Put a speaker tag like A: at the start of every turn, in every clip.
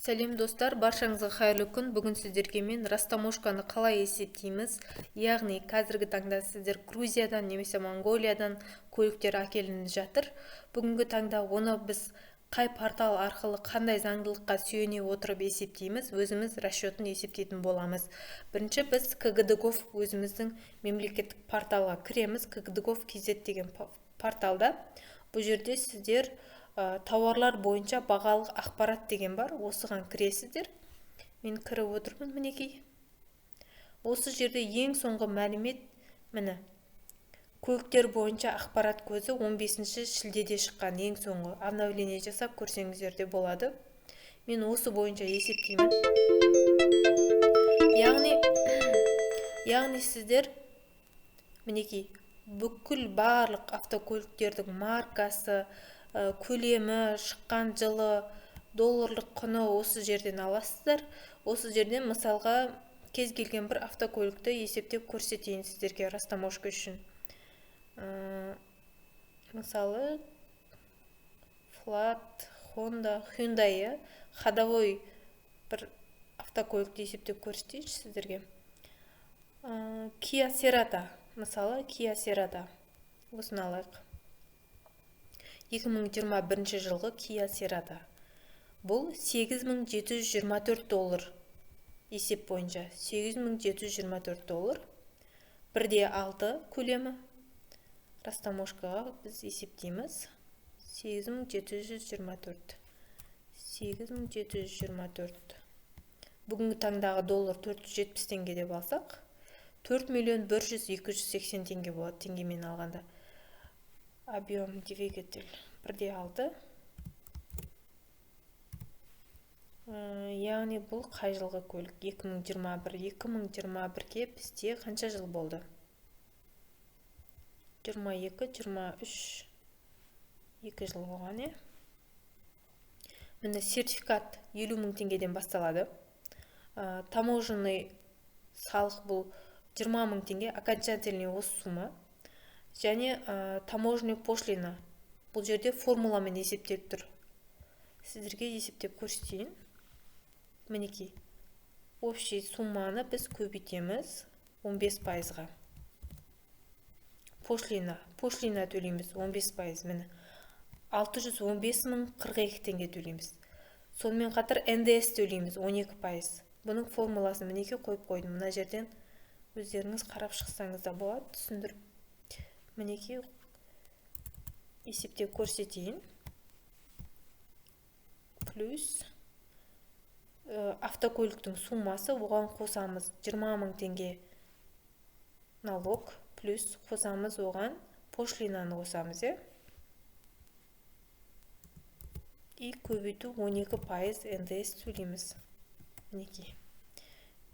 A: Сәлем достар, баршаңызға қайырлы күн. Бүгін сіздерге мен растаможканы қалай есептейміз, яғни қазіргі таңда сіздер Грузиядан немесе Монголиядан көліктер әкелініп жатыр. Бүгінгі таңда оны біз қай портал арқылы қандай заңдылыққа сүйене отырып есептейміз, өзіміз расчетін есептейтін боламыз. Бірінші біз КГДГОВ өзіміздің мемлекеттік порталға кіреміз. КГДГОВ KZ деген порталда. Бұл жерде сіздер тауарлар бойынша бағалық ақпарат деген бар. Осыған кіресіздер. Мен кіріп отырмын, мінекей. Осы жерде ең соңғы мәлімет, міне, көліктер бойынша ақпарат көзі 15 шілдеде шыққан, ең соңғы обновление жасап көрсеңіздер де болады. Мен осы бойынша есептеймін. Яғни сіздер, мінекей, бүкіл барлық автокөліктердің маркасы, көлемі, шыққан жылы, долларлық құны осы жерден аласыздар. Осы жерден мысалға кез келген бір автокөлікті есептеп көрсетейін сіздерге растаможка үшін. Мысалы Flat, Honda, Hyundai, ходовой бір автокөлікті есептеп көрсетейінші сіздерге. Kia Cerata, мысалы Kia Cerata, осыны алайық. 2021 жылғы Kia Cerata. Бұл $8,724 есеп бойынша. $8,724. 1/6 көлемі. Растаможкаға біз есептейміз. 8,724. 8,724. Бүгінгі таңдағы доллар 470 теңге деп алсақ, 4.100.280 теңге болады теңгемен алғанда. Объем двигатель 1/6. Яғни бұл қай жылғы көлік? 2021. 2021-ге бізде қанша жыл болды? 22, 23, 2 жыл болған, е? Міне сертификат 50.000 теңгеден басталады. Таможенный салық бұл 20.000 теңге, окончательный осы сумма. Және таможенный пошлина. Бұл жерде формуламен есептеліп тұр. Сіздерге есептеп көрсетейін. Мінекей. Общий сумманы біз көбейтеміз 15%-ға. Пошлина төлейміз 15%. Міне 615.042 теңге төлейміз. Сонымен қатар НДС төлейміз 12%. Бұның формуласын мінекей қойып қойдым. Мына жерден өздеріңіз қарап шықсаңыз да болады, түсіндіріп. Мінекей есептеп көрсетейін. Плюс автокөліктің суммасы, оған қосамыз 20.000 теңге налог, плюс қосамыз оған пошлинаны қосамыз, е? И көбейту 12% НДС төлейміз. Мінекей.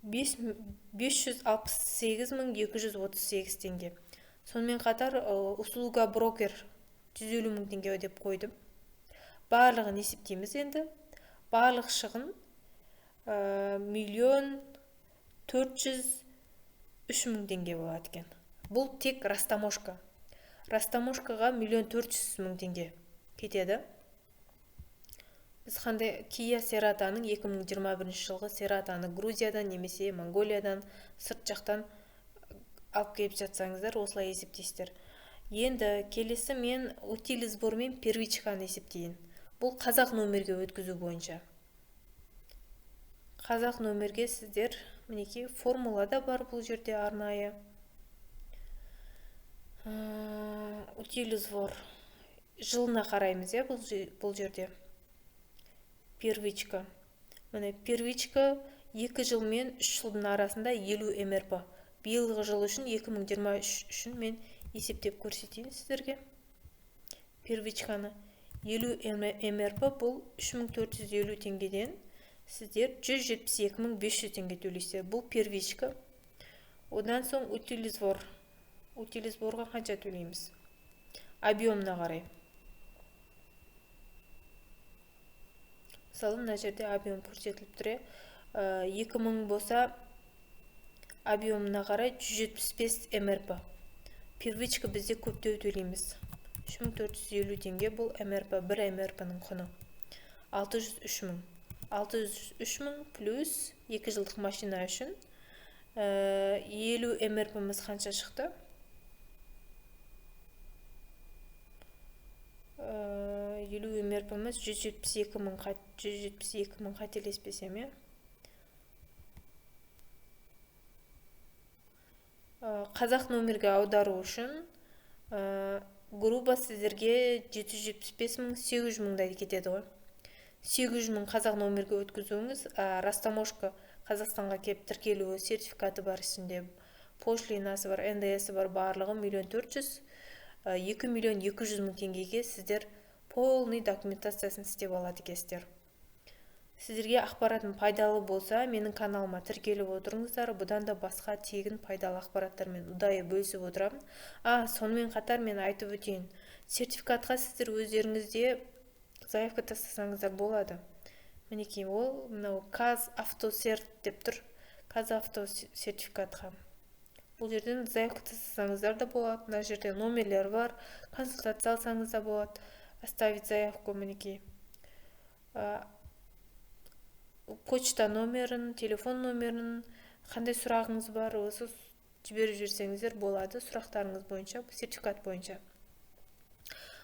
A: 568.238 теңге. Сонымен қатар услуга брокер 150.000 теңге деп қойдым. Барлығын есептейміз енді. Барлық шығын 1.403.000 теңге болады екен. Бұл тек растаможка. Растаможкаға 1.400.000 теңге кетеді. Біз қандай Kia Cerata'ның 2021 жылғы Cerata'ны Грузиядан немесе Монголиядан сырт жақтан алып келіп жатсаңыздар, осылай есептейсіздер. Енді келесі мен утиль сбормен первичканы есептейін. Бұл қазақ нөмерге өткізу бойынша. Қазақ нөмерге сіздер, мінекей, формулада бар бұл жерде арнайы. Утиль сбор жылына қараймыз, бұл жерде. Первичка. Міне первичка 2 жыл мен 3 жылдың арасында 50 МРП. Биылғы жыл үшін 2023 үшін мен есептеп көрсетейін сіздерге. Первичканы 50 МРП бұл 3.450 теңгеден сіздер 172.500 теңге төлейсіздер. Бұл первичка. Одан соң утиль сбор. Утиль сборға қанша төлейміз? Объемна қарай. Мысалы, мына жерде объем көрсетіліп тұр. 2000 болса, объемына қарай 175 МРП. Первичка бізде көптеу төлейміз. 3450 теңге бұл МРП, 1 МРП-ның құны. 603 мың. 603 мың плюс 2 жылдық машина үшін 50 МРП-міз қанша шықты? 50 МРП-міз 172 мың қателеспесем, е? Қазақ номерге аудару үшін грубо сіздерге 775 мың 800 мыңдай кетеді ғой. 800 мың қазақ номерге өткізуіңіз, Растамошка Қазақстанға кеп тіркелуі сертификаты бар, ішінде пошлинасы бар, НДСі бар, барлығы 1.400.000, 2.200.000 мың теңгеге сіздер полный документациясын істеп алады екенсіздер. Сіздерге ақпаратым пайдалы болса, менің каналыма тіркеліп отырыңыздар. Бұдан да басқа тегін пайдалы ақпараттармен ұдайы бөлісіп отырамын. Сонымен қатар мен айтып өтейін. Сертификатқа сіздер өздеріңізде заявка тастасаңыздар болады. Мінекей, ол мынау Казавтосерт деп тұр. Казавто сертификатқа. Бұл жерден заявка тастасаңыздар да болады. Мына жерде номерлер бар. Консультация алсаңыз да болады. Оставить заявку, мінекей. Почта номерін, телефон номерін, қандай сұрағыңыз бар, осы жіберіп жіберсеңіздер болады, сұрақтарыңыз бойынша, сертификат бойынша.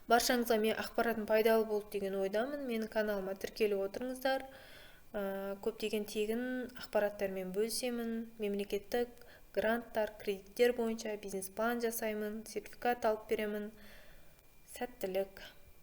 A: Баршаңызға мен ақпаратым пайдалы болды деген ойдамын. Менің каналыма тіркеліп отырыңыздар. Көптеген тегін ақпараттармен бөлісемін. Мемлекеттік гранттар, кредиттер бойынша бизнес план жасаймын, сертификат алып беремін. Сәттілік.